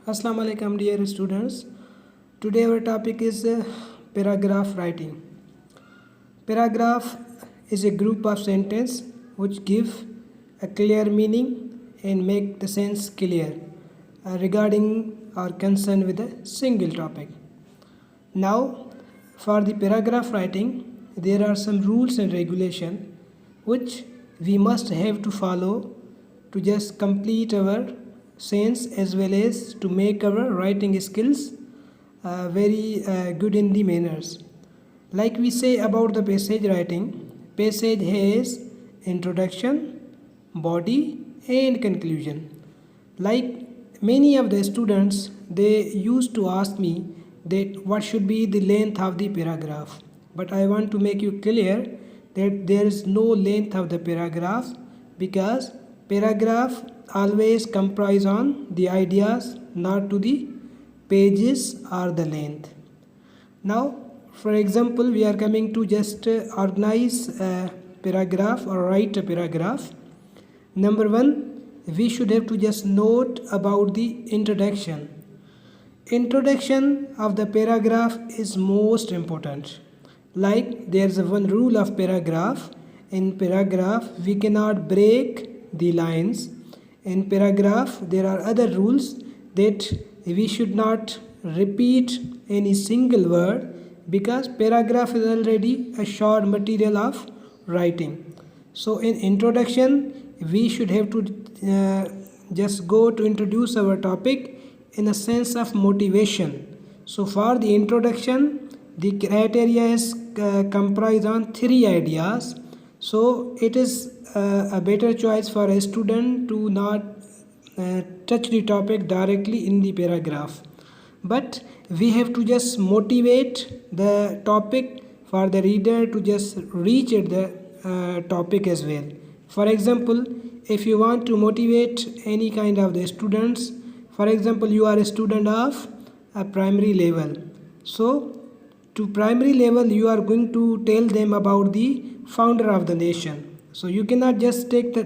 Assalamu alaikum dear students. Today our topic is paragraph writing. Paragraph is a group of sentence which give a clear meaning and make the sense clear regarding or concerned with a single topic. Now for the paragraph writing there are some rules and regulation which we must have to follow to just complete our sense as well as to make our writing skills very good in the manners. Like we say about the passage writing, passage has introduction, body and conclusion. Like many of the students, they used to ask me that what should be the length of the paragraph. But I want to make you clear that there is no length of the paragraph because paragraph always comprise on the ideas, not to the pages or the length. Now for example we are coming to just organize a paragraph or write a paragraph. Number one, we should have to just note about the introduction. Introduction of the paragraph is most important. Like there's a one rule of paragraph. In paragraph we cannot break the lines. In paragraph there are other rules that we should not repeat any single word because paragraph is already a short material of writing. So in introduction we should have to just go to introduce our topic in a sense of motivation. So for the introduction the criteria is comprised on three ideas. So it is a better choice for a student to not touch the topic directly in the paragraph, but we have to just motivate the topic for the reader to just reach at the topic as well. For example, if you want to motivate any kind of the students, for example you are a student of a primary level, so to primary level you are going to tell them about the founder of the nation. So you cannot just take the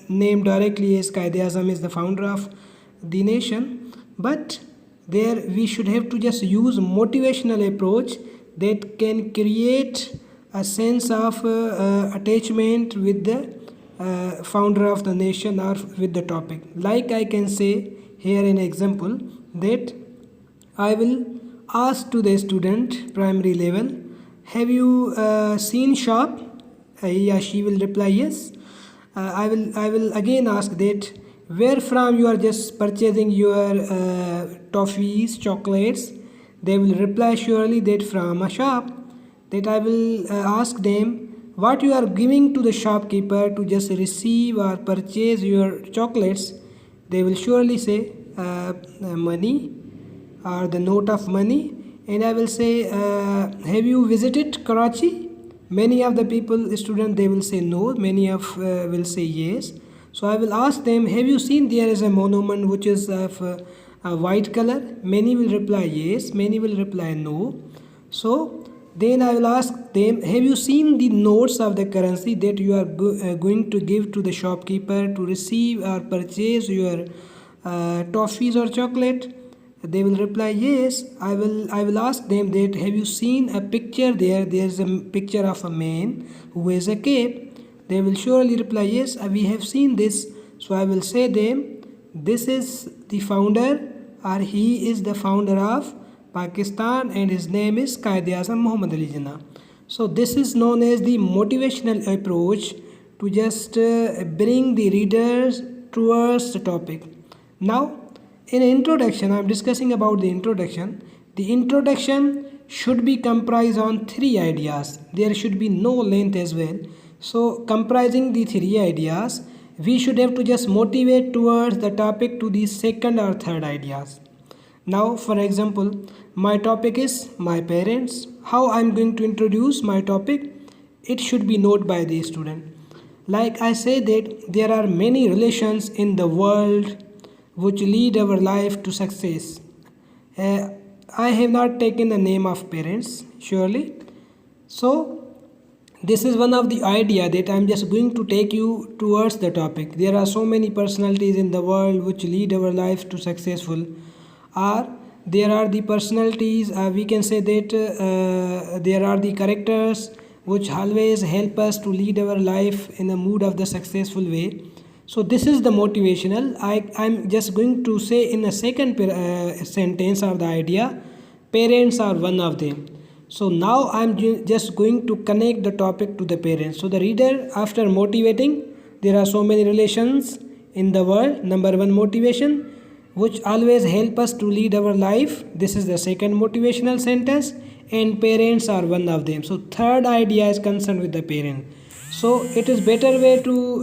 name directly as Quaid-e-Azam is the founder of the nation, but there we should have to just use motivational approach that can create a sense of attachment with the founder of the nation or with the topic. Like I can say here an example that I will ask to the student primary level, have you seen shop? He or she will reply yes. I will again ask that where from you are just purchasing your toffees, chocolates. They will reply surely that from a shop. That I will ask them what you are giving to the shopkeeper to just receive or purchase your chocolates. They will surely say money or the note of money. And I will say have you visited Karachi? Many of the people, students, they will say no. Many of will say yes. So I will ask them, have you seen there is a monument which is of a white color? Many will reply yes. Many will reply no. So then I will ask them, have you seen the notes of the currency that you are going to give to the shopkeeper to receive or purchase your toffees or chocolate? They will reply yes. I will ask them that have you seen a picture there? There's a picture of a man who wears a cape. They will surely reply yes, we have seen this. So I will say them, this is the founder or he is the founder of Pakistan and his name is Quaid-e-Azam Muhammad Ali Jinnah. So this is known as the motivational approach to just bring the readers towards the topic. Now in introduction, I am discussing about the introduction. The introduction should be comprised on three ideas. There should be no length as well. So comprising the three ideas, we should have to just motivate towards the topic to the second or third ideas. Now for example, my topic is my parents. How I am going to introduce my topic? It should be noted by the student. Like I say that there are many relations in the world which lead our life to success. I have not taken the name of parents surely. So this is one of the idea that I'm just going to take you towards the topic. There are so many personalities in the world which lead our life to successful, or there are the personalities, we can say that there are the characters which always help us to lead our life in a mood of the successful way. So this is the motivational. I'm just going to say in a second sentence of the idea, parents are one of them. So now I'm just going to connect the topic to the parents. So the reader, after motivating, there are so many relations in the world. Number one, motivation, which always help us to lead our life. This is the second motivational sentence, and parents are one of them. So third idea is concerned with the parent. So it is better way to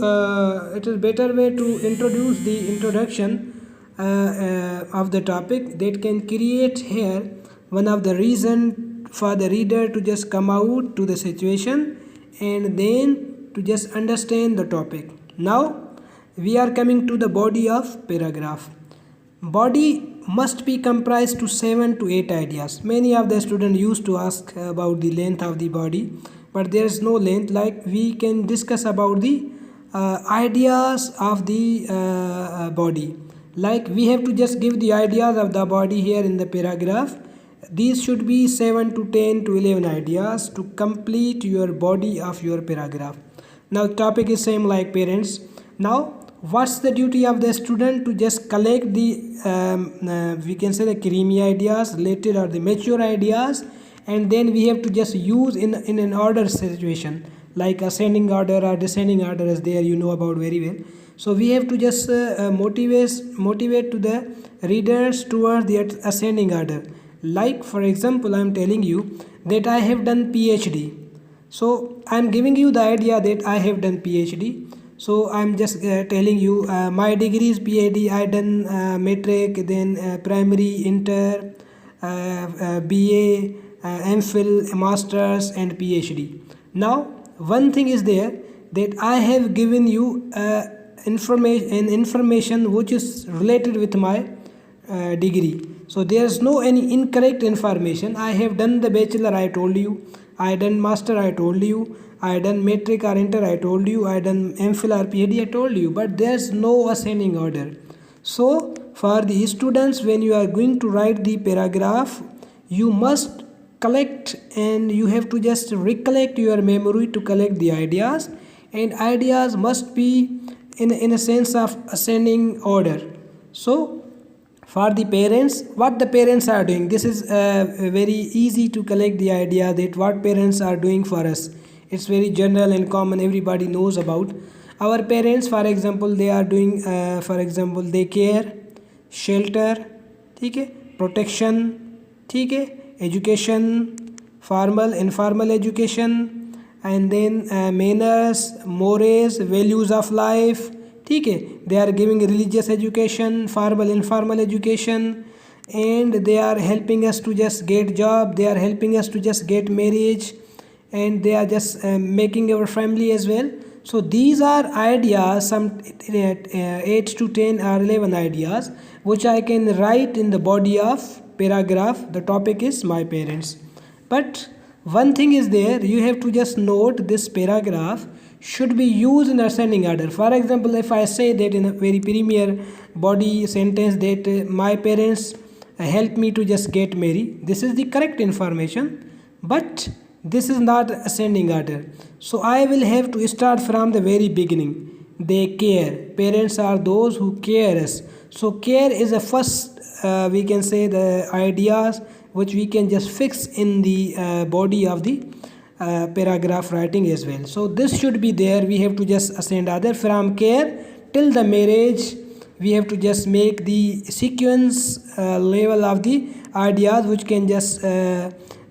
introduce the introduction of the topic that can create here one of the reason for the reader to just come out to the situation and then to just understand the topic. Now we are coming to the body of paragraph. Body must be comprised to 7 to 8 ideas. Many of the students used to ask about the length of the body, but there is no length. Like we can discuss about the ideas of the body. Like we have to just give the ideas of the body here in the paragraph. These should be 7 to 10 to 11 ideas to complete your body of your paragraph. Now topic is same like parents. Now what's the duty of the student? To just collect the we can say the creamy ideas related or the mature ideas, and then we have to just use in an order situation, like ascending order or descending order is there, you know about very well. So we have to just motivate to the readers towards the ascending order. Like for example, I'm telling you that I have done PhD. So I'm giving you the idea that I have done PhD. So I'm just telling you my degree is PhD. I done metric, then primary, inter, BA, MPhil, masters and PhD. Now one thing is there that I have given you information which is related with my degree. So there's no any incorrect information. I have done the bachelor, I told you. I done master, I told you. I done metric or inter, I told you. I done MPhil or PhD, I told you. But there's no ascending order. So for the students, when you are going to write the paragraph, you must collect and you have to just recollect your memory to collect the ideas, and ideas must be in a sense of ascending order. So for the parents, what the parents are doing, this is very easy to collect the idea that what parents are doing for us. It's very general and common, everybody knows about. Our parents, for example, they are doing for example they care, shelter, ठीक है, protection, ठीक है, education, formal, informal education, and then manners, mores, values of life, ठीक है, they are giving religious education, formal, informal education, and they are helping us to just get job, they are helping us to just get marriage, and they are just making our family as well. So these are ideas, some 8 to 10 or 11 ideas which I can write in the body of paragraph. The topic is my parents. But one thing is there, you have to just note this paragraph should be used in ascending order. For example, if I say that in a very premier body sentence that my parents helped me to just get married, this is the correct information, but this is not ascending order. So I will have to start from the very beginning. They care. Parents are those who care us. So care is a first we can say the ideas which we can just fix in the body of the paragraph writing as well. So this should be there. We have to just ascend order from care till the marriage. We have to just make the sequence level of the ideas which can just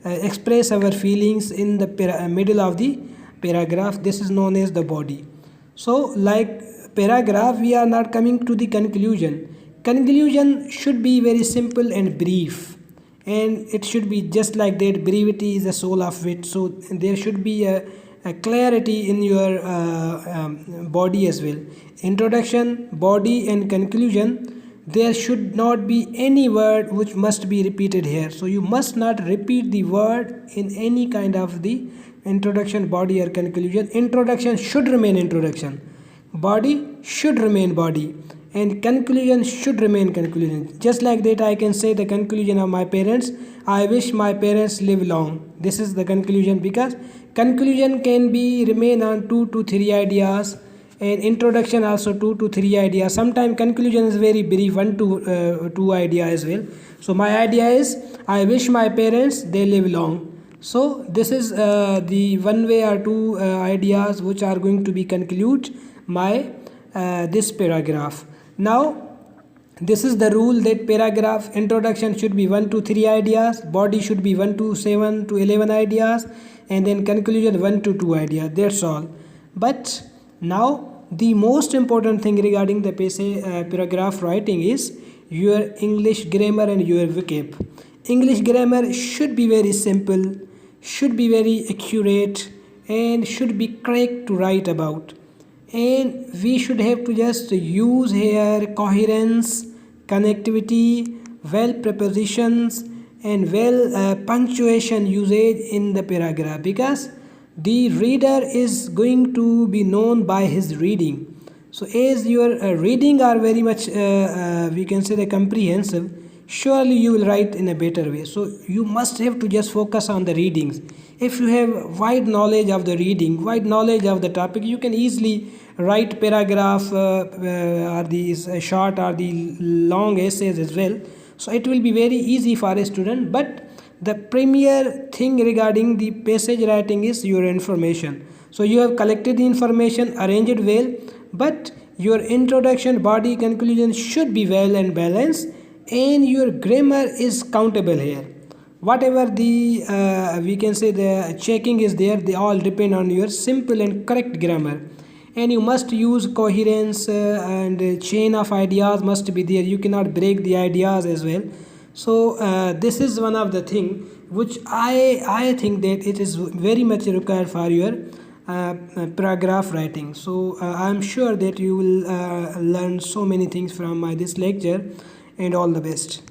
express our feelings in the middle of the paragraph. This is known as the body. So like paragraph, we are not coming to the conclusion. Conclusion should be very simple and brief, and it should be just like that. Brevity is the soul of wit. So there should be a clarity in your body as well. Introduction, body and conclusion there should not be any word which must be repeated here. So you must not repeat the word in any kind of the introduction, body or conclusion. Introduction should remain introduction, body should remain body, and conclusion should remain conclusion. Just like that, I can say the conclusion of my parents: I wish my parents live long. This is the conclusion, because conclusion can be remain on 2 to 3 ideas, and introduction also 2 to 3 ideas. Sometimes conclusion is very brief, 1 to 2 idea as well. So my idea is, I wish my parents they live long. So this is the one way or two ideas which are going to be conclude my this paragraph. Now this is the rule that paragraph introduction should be 1 to 3 ideas, body should be 1 to 7 to 11 ideas, and then conclusion 1 to 2 ideas. That's all. But now the most important thing regarding the paragraph writing is your English grammar and your vocab. English grammar should be very simple, should be very accurate, and should be correct to write about. And we should have to just use here coherence, connectivity, well prepositions, and well punctuation usage in the paragraph, because the reader is going to be known by his reading. So as your reading are very much we can say the comprehensive, surely you will write in a better way. So you must have to just focus on the readings. If you have wide knowledge of the reading, wide knowledge of the topic, you can easily write paragraph or these short or the long essays as well. So it will be very easy for a student. But the premier thing regarding the passage writing is your information. So you have collected the information, arranged it well, but your introduction, body, conclusion should be well and balanced, and your grammar is countable here. Whatever the we can say the checking is there, they all depend on your simple and correct grammar. And you must use coherence and chain of ideas must be there. You cannot break the ideas as well. So this is one of the thing which I think that it is very much required for your paragraph writing. So I am sure that you will learn so many things from my this lecture, and all the best.